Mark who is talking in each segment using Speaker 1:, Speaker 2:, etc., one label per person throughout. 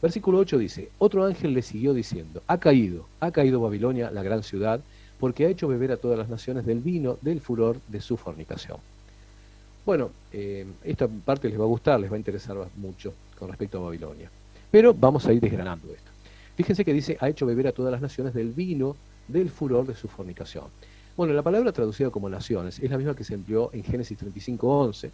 Speaker 1: Versículo 8 dice, otro ángel le siguió diciendo, ha caído Babilonia, la gran ciudad, porque ha hecho beber a todas las naciones del vino del furor de su fornicación. Bueno, esta parte les va a gustar, les va a interesar mucho con respecto a Babilonia. Pero vamos a ir desgranando esto. Fíjense que dice, ha hecho beber a todas las naciones del vino del furor de su fornicación. Bueno, la palabra traducida como naciones es la misma que se empleó en Génesis 35:11,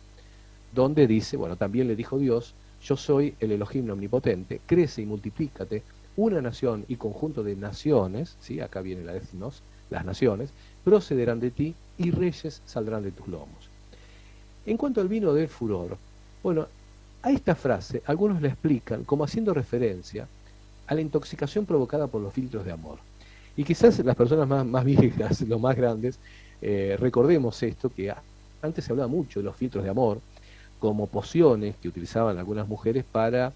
Speaker 1: donde dice, bueno, también le dijo Dios, yo soy el Elohim omnipotente, crece y multiplícate, una nación y conjunto de naciones, ¿sí? Acá viene la etnos, las naciones, procederán de ti y reyes saldrán de tus lomos. En cuanto al vino del furor, bueno, a esta frase algunos la explican como haciendo referencia a la intoxicación provocada por los filtros de amor. Y quizás las personas más viejas, los más grandes, recordemos esto, que antes se hablaba mucho de los filtros de amor, como pociones que utilizaban algunas mujeres para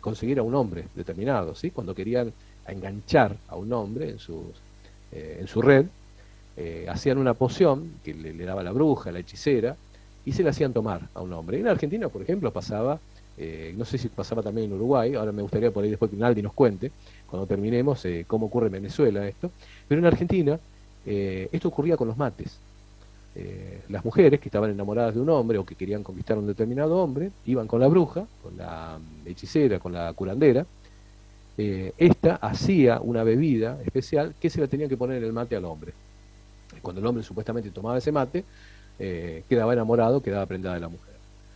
Speaker 1: conseguir a un hombre determinado, ¿sí? Cuando querían enganchar a un hombre en su red, hacían una poción que le daba la bruja, la hechicera, y se la hacían tomar a un hombre. En Argentina, por ejemplo, pasaba, no sé si pasaba también en Uruguay, ahora me gustaría por ahí después que Naldi nos cuente, cuando terminemos, cómo ocurre en Venezuela esto, pero en Argentina esto ocurría con los mates. Las mujeres que estaban enamoradas de un hombre o que querían conquistar a un determinado hombre, iban con la bruja, con la hechicera, con la curandera, esta hacía una bebida especial que se la tenía que poner en el mate al hombre. Cuando el hombre supuestamente tomaba ese mate, quedaba enamorado, quedaba prendada de la mujer.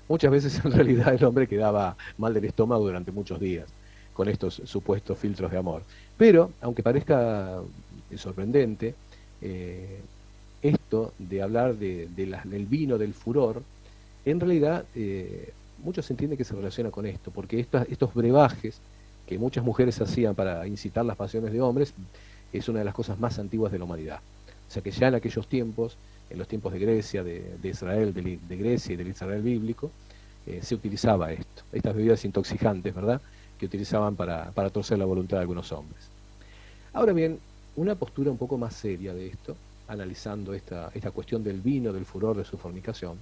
Speaker 1: Muchas veces en realidad el hombre quedaba mal del estómago durante muchos días con estos supuestos filtros de amor. Pero, aunque parezca sorprendente, esto de hablar del vino, del furor, en realidad muchos entienden que se relaciona con esto, porque estos brebajes que muchas mujeres hacían para incitar las pasiones de hombres es una de las cosas más antiguas de la humanidad. O sea que ya en aquellos tiempos, en los tiempos de Grecia, de Israel, de Grecia y del Israel bíblico, se utilizaba esto, estas bebidas intoxicantes, ¿verdad?, que utilizaban para torcer la voluntad de algunos hombres. Ahora bien, una postura un poco más seria de esto, analizando esta cuestión del vino, del furor de su fornicación,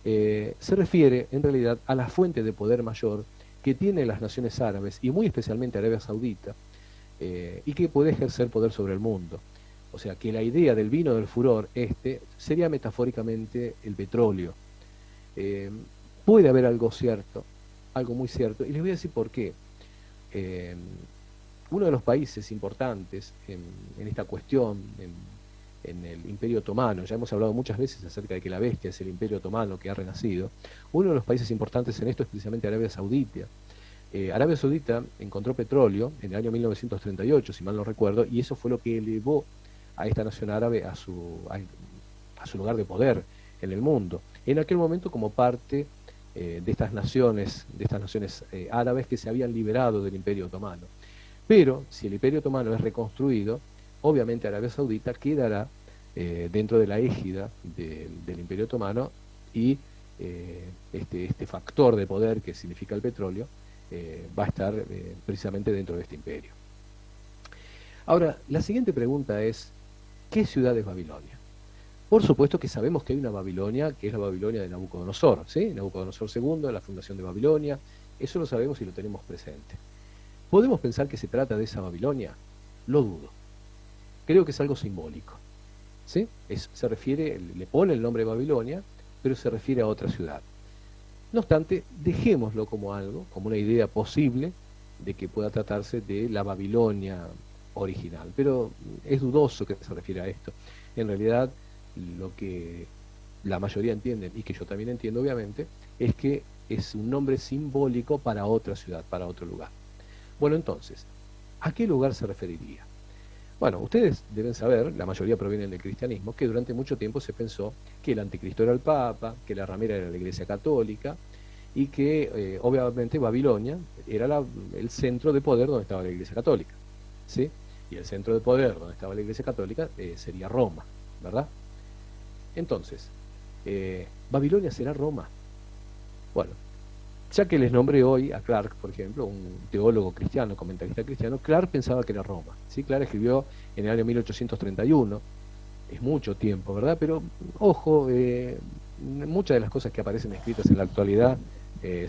Speaker 1: se refiere en realidad a la fuente de poder mayor que tienen las naciones árabes, y muy especialmente Arabia Saudita, y que puede ejercer poder sobre el mundo. O sea, que la idea del vino del furor sería metafóricamente el petróleo. Eh, Puede haber algo cierto, algo muy cierto, y les voy a decir por qué. Eh, Uno de los países importantes en esta cuestión, en el Imperio Otomano, ya hemos hablado muchas veces acerca de que la bestia es el Imperio Otomano que ha renacido, uno de los países importantes en esto es precisamente Arabia Saudita. Arabia Saudita encontró petróleo en el año 1938, si mal no recuerdo, y eso fue lo que elevó a esta nación árabe a su lugar de poder en el mundo. En aquel momento como parte de estas naciones árabes que se habían liberado del Imperio Otomano. Pero si el Imperio Otomano es reconstruido, obviamente Arabia Saudita quedará dentro de la égida del Imperio Otomano y este factor de poder que significa el petróleo va a estar precisamente dentro de este imperio. Ahora, la siguiente pregunta es, ¿qué ciudad es Babilonia? Por supuesto que sabemos que hay una Babilonia, que es la Babilonia de Nabucodonosor, ¿sí? Nabucodonosor II, la fundación de Babilonia, eso lo sabemos y lo tenemos presente. ¿Podemos pensar que se trata de esa Babilonia? Lo dudo. Creo que es algo simbólico, ¿sí? Se refiere, le pone el nombre Babilonia, pero se refiere a otra ciudad. No obstante, dejémoslo como algo, como una idea posible de que pueda tratarse de la Babilonia original, pero es dudoso que se refiera a esto. En realidad, lo que la mayoría entienden, y que yo también entiendo obviamente, es que es un nombre simbólico para otra ciudad, para otro lugar. Bueno, entonces, ¿a qué lugar se referiría? Bueno, ustedes deben saber, la mayoría provienen del cristianismo, que durante mucho tiempo se pensó que el anticristo era el Papa, que la ramera era la Iglesia Católica, y que obviamente Babilonia era el centro de poder donde estaba la Iglesia Católica, ¿sí? Y el centro de poder donde estaba la Iglesia Católica sería Roma, ¿verdad? Entonces, ¿Babilonia será Roma? Bueno, ya que les nombré hoy a Clark, por ejemplo, un teólogo cristiano, comentarista cristiano, Clark pensaba que era Roma, ¿sí? Clark escribió en el año 1831, es mucho tiempo, ¿verdad? Pero, ojo, muchas de las cosas que aparecen escritas en la actualidad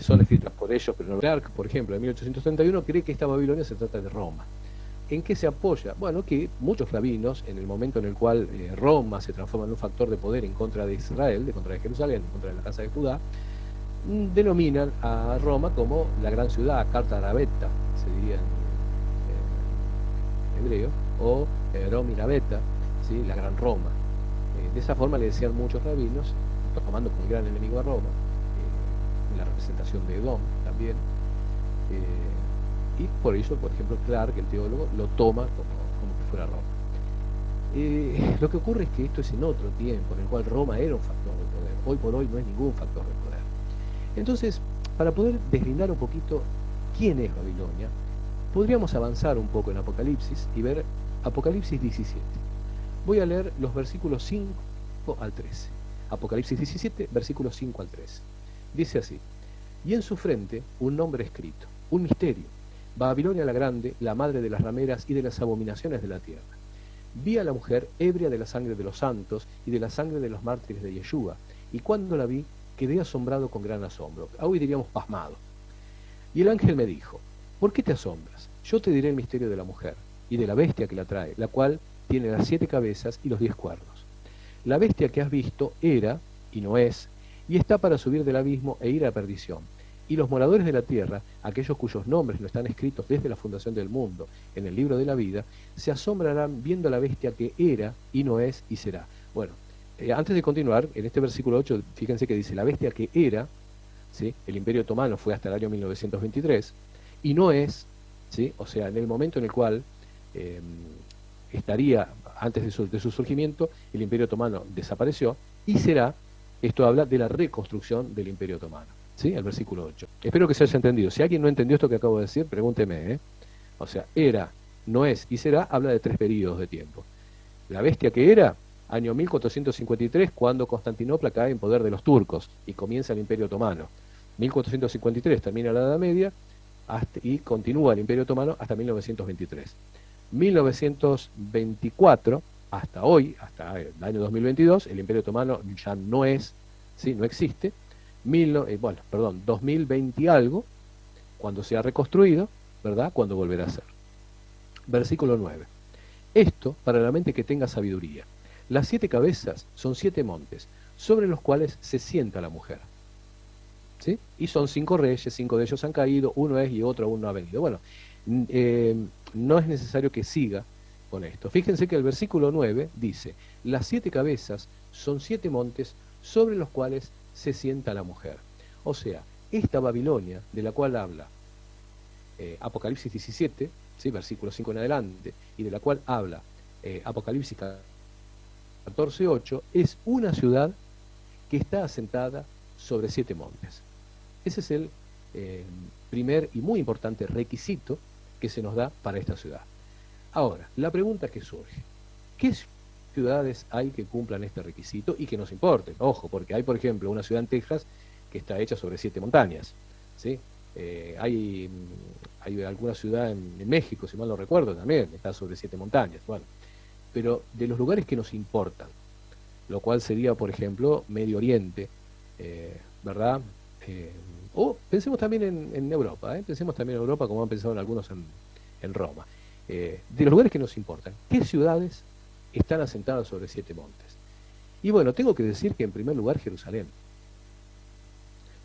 Speaker 1: son escritas por ellos, pero no. Clark, por ejemplo, en 1831 cree que esta Babilonia se trata de Roma. ¿En qué se apoya? Bueno, que muchos rabinos, en el momento en el cual Roma se transforma en un factor de poder en contra de Israel, de contra de Jerusalén, en contra de la casa de Judá, denominan a Roma como la gran ciudad, Carta Arabeta, se diría en hebreo, o Rominabeta, ¿sí? La gran Roma. De esa forma le decían muchos rabinos, tomando como gran enemigo a Roma, la representación de Edom también, y por eso, por ejemplo, Clark, el teólogo, lo toma como que fuera Roma. Lo que ocurre es que esto es en otro tiempo, en el cual Roma era un factor de poder. Hoy por hoy no es ningún factor de poder. Entonces, para poder deslindar un poquito quién es Babilonia, podríamos avanzar un poco en Apocalipsis y ver Apocalipsis 17. Voy a leer los versículos 5 al 13. Apocalipsis 17, versículos 5 al 13. Dice así: y en su frente un nombre escrito, un misterio, Babilonia la grande, la madre de las rameras y de las abominaciones de la tierra. Vi a la mujer ebria de la sangre de los santos y de la sangre de los mártires de Yeshua, y cuando la vi, quedé asombrado con gran asombro. Hoy diríamos pasmado. Y el ángel me dijo: ¿por qué te asombras? Yo te diré el misterio de la mujer y de la bestia que la trae, la cual tiene las 7 cabezas y los 10 cuernos. La bestia que has visto era, y no es, y está para subir del abismo e ir a perdición. Y los moradores de la tierra, aquellos cuyos nombres no están escritos desde la fundación del mundo en el libro de la vida, se asombrarán viendo a la bestia que era, y no es, y será. Bueno, antes de continuar, en este versículo 8, fíjense que dice: la bestia que era, ¿sí? El Imperio Otomano fue hasta el año 1923, y no es, ¿sí? O sea, en el momento en el cual estaría, antes de su surgimiento, el Imperio Otomano desapareció, y será, esto habla de la reconstrucción del Imperio Otomano, ¿sí? El versículo 8. Espero que se haya entendido. Si alguien no entendió esto que acabo de decir, pregúnteme, ¿eh? O sea, era, no es y será, habla de 3 periodos de tiempo. La bestia que era, año 1453, cuando Constantinopla cae en poder de los turcos y comienza el Imperio Otomano. 1453 termina la Edad Media y continúa el Imperio Otomano hasta 1923. 1924, hasta hoy, hasta el año 2022, el Imperio Otomano ya no es, ¿sí? No existe. 2020 y algo, cuando se ha reconstruido, ¿verdad? Cuando volverá a ser. Versículo 9. Esto para la mente que tenga sabiduría. Las 7 cabezas son 7 montes, sobre los cuales se sienta la mujer. ¿Sí? Y son 5 reyes, 5 de ellos han caído, uno es y otro aún no ha venido. Bueno, no es necesario que siga con esto. Fíjense que el versículo 9 dice: las 7 cabezas son 7 montes sobre los cuales se sienta la mujer. O sea, esta Babilonia de la cual habla Apocalipsis 17, ¿sí? Versículo 5 en adelante, y de la cual habla Apocalipsis 14:8, es una ciudad que está asentada sobre 7 montes. Ese es el primer y muy importante requisito que se nos da para esta ciudad. Ahora, la pregunta que surge: ¿qué ciudades hay que cumplan este requisito y que nos importen? Ojo, porque hay, por ejemplo, una ciudad en Texas que está hecha sobre 7 montañas, ¿sí? Hay alguna ciudad en México, si mal no recuerdo, también está sobre 7 montañas. Bueno, pero de los lugares que nos importan, lo cual sería, por ejemplo, Medio Oriente, ¿verdad? O pensemos también en Europa, pensemos también en Europa, como han pensado en algunos en Roma. De los lugares que nos importan, ¿qué ciudades están asentadas sobre 7 montes? Y bueno, tengo que decir que en primer lugar Jerusalén.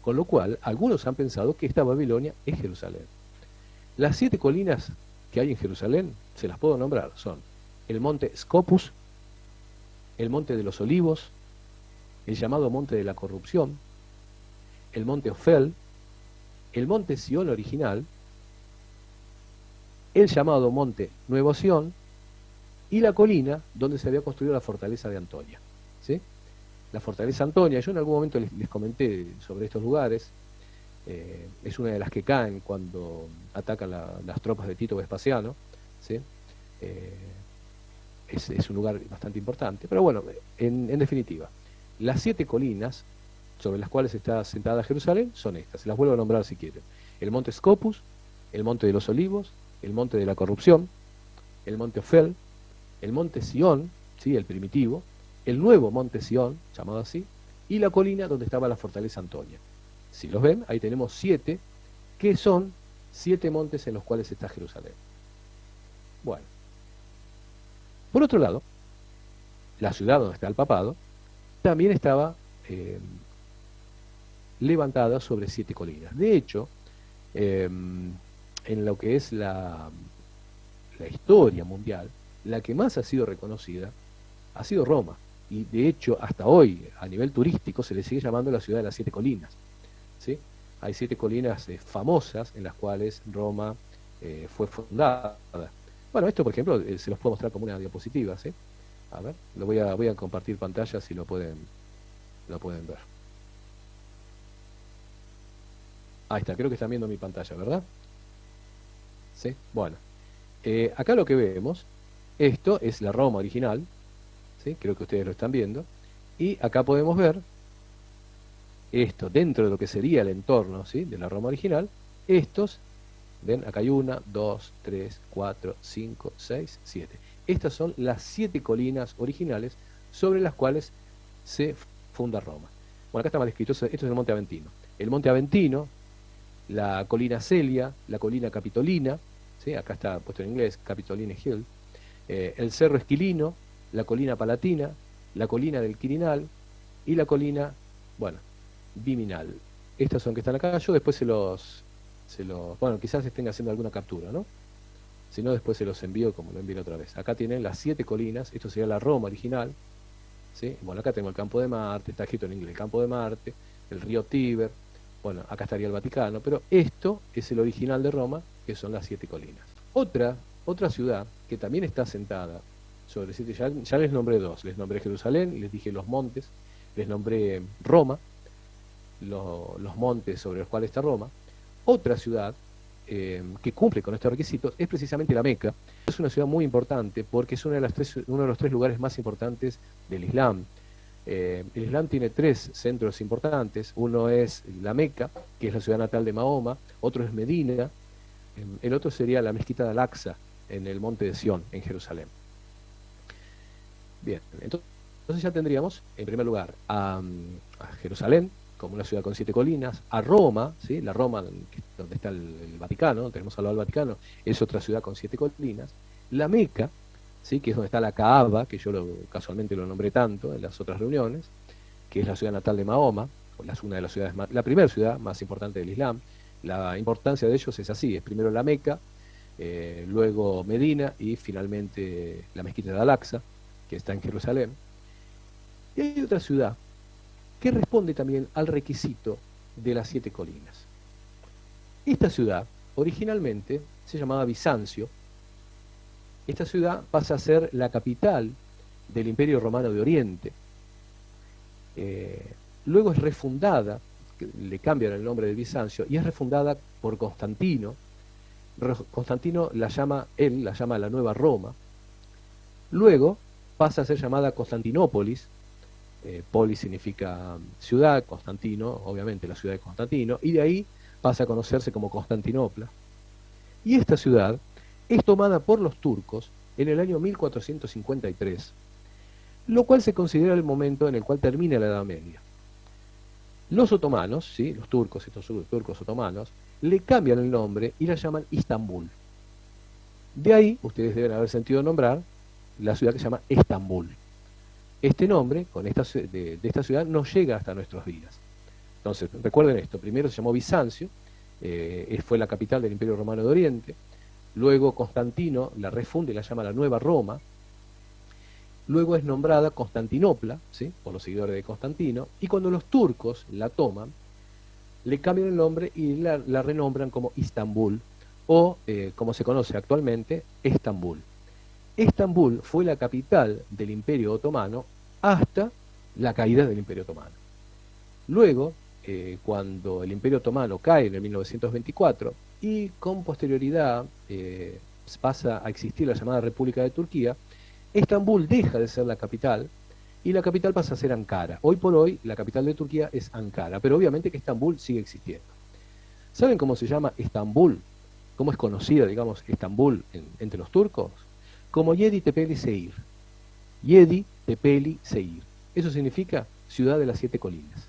Speaker 1: Con lo cual, algunos han pensado que esta Babilonia es Jerusalén. Las 7 colinas que hay en Jerusalén, se las puedo nombrar, son el monte Scopus, el monte de los olivos, el llamado monte de la corrupción, el monte Ofel, el monte Sión original, el llamado monte Nuevo Sión y la colina donde se había construido la fortaleza de Antonia, ¿sí? La fortaleza Antonia, yo en algún momento les comenté sobre estos lugares, es una de las que caen cuando atacan las tropas de Tito Vespasiano, ¿sí? Es un lugar bastante importante, pero bueno, en definitiva, las 7 colinas sobre las cuales está sentada Jerusalén son estas, se las vuelvo a nombrar si quieren: el monte Scopus, el monte de los olivos, el monte de la corrupción, el monte Ofel, el monte Sión, ¿sí? El primitivo, el nuevo monte Sión, llamado así, y la colina donde estaba la fortaleza Antonia, Si los ven, ahí tenemos 7, que son 7 montes en los cuales está Jerusalén. Bueno, por otro lado, la ciudad donde está el papado también estaba levantada sobre 7 colinas. De hecho, en lo que es la historia mundial, la que más ha sido reconocida ha sido Roma. Y de hecho, hasta hoy, a nivel turístico, se le sigue llamando la ciudad de las 7 colinas. ¿Sí? Hay 7 colinas famosas en las cuales Roma fue fundada. Bueno, esto, por ejemplo, se los puedo mostrar como una diapositiva. ¿Sí? A ver, voy a compartir pantalla si lo pueden ver. Ahí está, creo que están viendo mi pantalla, ¿verdad? ¿Sí? Bueno, acá lo que vemos, esto es la Roma original, ¿sí? Creo que ustedes lo están viendo, y acá podemos ver esto dentro de lo que sería el entorno, ¿sí?, de la Roma original. Estos, ven, acá hay 1, 2, 3, 4, 5, 6, 7. Estas son las 7 colinas originales sobre las cuales se funda Roma. Bueno, acá está mal escrito, esto es el Monte Aventino. El Monte Aventino, la colina Celia, la colina Capitolina, ¿sí? Acá está puesto en inglés, Capitoline Hill, el Cerro Esquilino, la colina Palatina, la colina del Quirinal y la colina, bueno, Viminal. Estas son que están acá, yo después bueno, quizás estén haciendo alguna captura, ¿no? Si no, después se los envío como lo envío otra vez. Acá tienen las 7 colinas, esto sería la Roma original, ¿sí? Bueno, acá tengo el Campo de Marte, está escrito en inglés el Campo de Marte, el río Tíber, bueno, acá estaría el Vaticano, pero esto es el original de Roma, que son las 7 colinas. Otra ciudad que también está asentada sobre 7, ya les nombré 2, les nombré Jerusalén, les dije los montes, les nombré Roma, los montes sobre los cuales está Roma. Otra ciudad que cumple con estos requisitos es precisamente la Meca. Es una ciudad muy importante porque es uno de los 3 lugares más importantes del Islam. El Islam tiene 3 centros importantes. Uno es la Meca, que es la ciudad natal de Mahoma. Otro es Medina. El otro sería la mezquita de Al-Aqsa, en el monte de Sión, en Jerusalén. Bien, entonces ya tendríamos, en primer lugar, a Jerusalén, como una ciudad con 7 colinas, a Roma, ¿sí? La Roma, donde está el Vaticano, tenemos al lado del Vaticano, es otra ciudad con 7 colinas. La Meca, ¿sí?, que es donde está la Kaaba, que yo casualmente lo nombré tanto en las otras reuniones, que es la ciudad natal de Mahoma, una de las ciudades la primera ciudad más importante del Islam. La importancia de ellos es así, es primero la Meca, luego Medina y finalmente la mezquita de Al-Aqsa, que está en Jerusalén. Y hay otra ciudad que responde también al requisito de las 7 colinas. Esta ciudad originalmente se llamaba Bizancio. Esta ciudad pasa a ser la capital del Imperio Romano de Oriente. Luego es refundada, le cambian el nombre de Bizancio, y es refundada por Constantino. Constantino la llama la Nueva Roma. Luego pasa a ser llamada Constantinópolis. Polis significa ciudad, Constantino, obviamente la ciudad de Constantino, y de ahí pasa a conocerse como Constantinopla. Y esta ciudad es tomada por los turcos en el año 1453, lo cual se considera el momento en el cual termina la Edad Media. Los otomanos, ¿sí?, los turcos, estos turcos otomanos, le cambian el nombre y la llaman Istambul. De ahí, ustedes deben haber sentido nombrar la ciudad que se llama Estambul. Este nombre de esta ciudad no llega hasta nuestros días. Entonces, recuerden esto, primero se llamó Bizancio, fue la capital del Imperio Romano de Oriente, luego Constantino la refunde y la llama la Nueva Roma, luego es nombrada Constantinopla, ¿sí?, por los seguidores de Constantino, y cuando los turcos la toman, le cambian el nombre y la renombran como Istambul, o como se conoce actualmente, Estambul. Estambul fue la capital del Imperio Otomano hasta la caída del Imperio Otomano. Luego, cuando el Imperio Otomano cae en el 1924 y con posterioridad pasa a existir la llamada República de Turquía, Estambul deja de ser la capital y la capital pasa a ser Ankara. Hoy por hoy la capital de Turquía es Ankara, pero obviamente que Estambul sigue existiendo. ¿Saben cómo se llama Estambul? ¿Cómo es conocida, digamos, Estambul entre los turcos? Como Yedi Tepeli Seir. Yedi Tepeli Seir. Eso significa ciudad de las 7 colinas.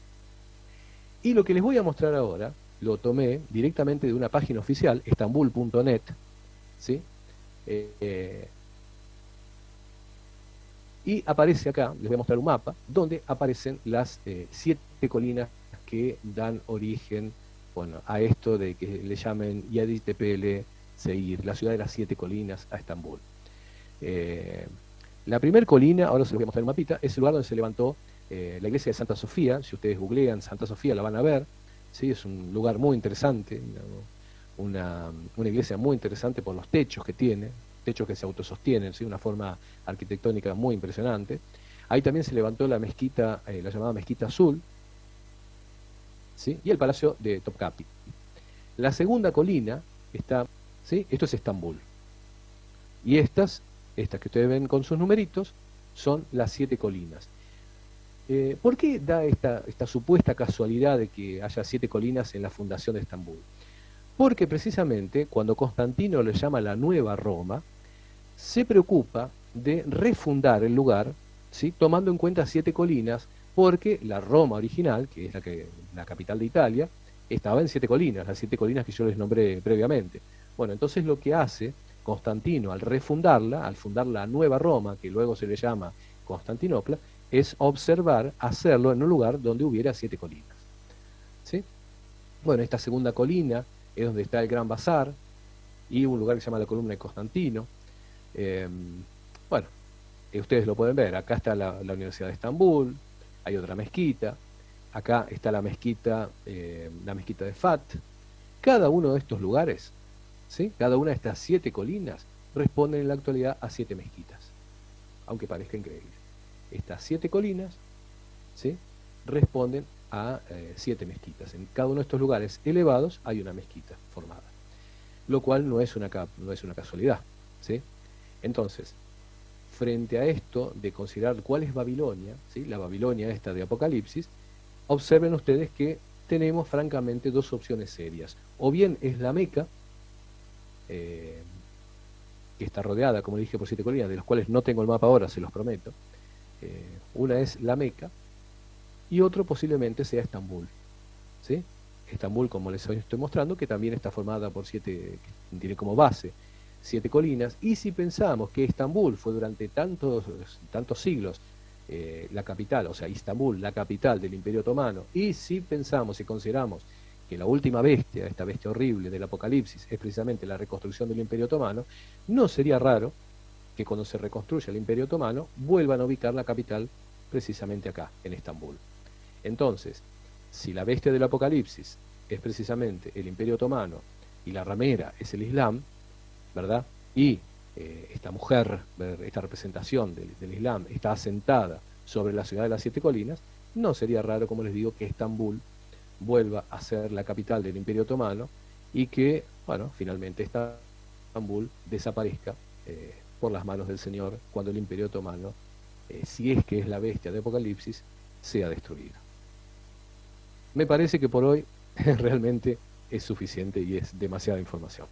Speaker 1: Y lo que les voy a mostrar ahora, lo tomé directamente de una página oficial, estambul.net, ¿sí? Y aparece acá, les voy a mostrar un mapa, donde aparecen las 7 colinas que dan origen, bueno, a esto de que le llamen Yeditepe, Seir, la ciudad de las 7 colinas a Estambul. La primera colina, ahora se los voy a mostrar en el mapita, es el lugar donde se levantó la iglesia de Santa Sofía. Si ustedes googlean Santa Sofía la van a ver, ¿sí? Es un lugar muy interesante, una iglesia muy interesante por los techos que tiene, techos que se autosostienen, ¿sí? Una forma arquitectónica muy impresionante. Ahí también se levantó la mezquita, la llamada Mezquita Azul, ¿sí? Y el Palacio de Topkapi. La segunda colina está, ¿sí? Esto es Estambul. Y estas que ustedes ven con sus numeritos, son las 7 colinas. ¿Por qué da esta supuesta casualidad de que haya 7 colinas en la fundación de Estambul? Porque precisamente cuando Constantino le llama la Nueva Roma, se preocupa de refundar el lugar, ¿sí? Tomando en cuenta 7 colinas, porque la Roma original, que es la capital de Italia, estaba en 7 colinas, las 7 colinas que yo les nombré previamente. Bueno, entonces lo que hace Constantino al refundarla, al fundar la Nueva Roma, que luego se le llama Constantinopla, es observar hacerlo en un lugar donde hubiera 7 colinas. ¿Sí? Bueno, esta segunda colina es donde está el Gran Bazar y un lugar que se llama la Columna de Constantino. Bueno, ustedes lo pueden ver, acá está la Universidad de Estambul, hay otra mezquita, acá está la mezquita de Fat. Cada uno de estos lugares, ¿sí? Cada una de estas 7 colinas responden en la actualidad a 7 mezquitas, aunque parezca increíble. Estas 7 colinas, ¿sí? Responden a 7 mezquitas. En cada uno de estos lugares elevados hay una mezquita formada, lo cual no es una casualidad, ¿sí? Entonces, frente a esto de considerar cuál es Babilonia, ¿sí? La Babilonia esta de Apocalipsis, observen ustedes que tenemos francamente 2 opciones serias. O bien es la Meca, que está rodeada, como dije, por 7 colinas, de las cuales no tengo el mapa ahora, se los prometo. Una es la Meca, y otro posiblemente sea Estambul, ¿sí? Estambul, como les estoy mostrando, que también está formada por 7, tiene como base 7 colinas, y si pensamos que Estambul fue durante tantos siglos la capital, o sea, Istambul, la capital del Imperio Otomano, y si pensamos y consideramos que la última bestia, esta bestia horrible del Apocalipsis, es precisamente la reconstrucción del Imperio Otomano, no sería raro que cuando se reconstruya el Imperio Otomano vuelvan a ubicar la capital precisamente acá, en Estambul. Entonces, si la bestia del Apocalipsis es precisamente el Imperio Otomano y la ramera es el Islam, ¿verdad? Y esta mujer, esta representación del Islam está asentada sobre la ciudad de las 7 colinas, no sería raro, como les digo, que Estambul vuelva a ser la capital del Imperio Otomano y que, bueno, finalmente Estambul desaparezca por las manos del Señor cuando el Imperio Otomano, si es que es la bestia de Apocalipsis, sea destruido. Me parece que por hoy realmente es suficiente y es demasiada información.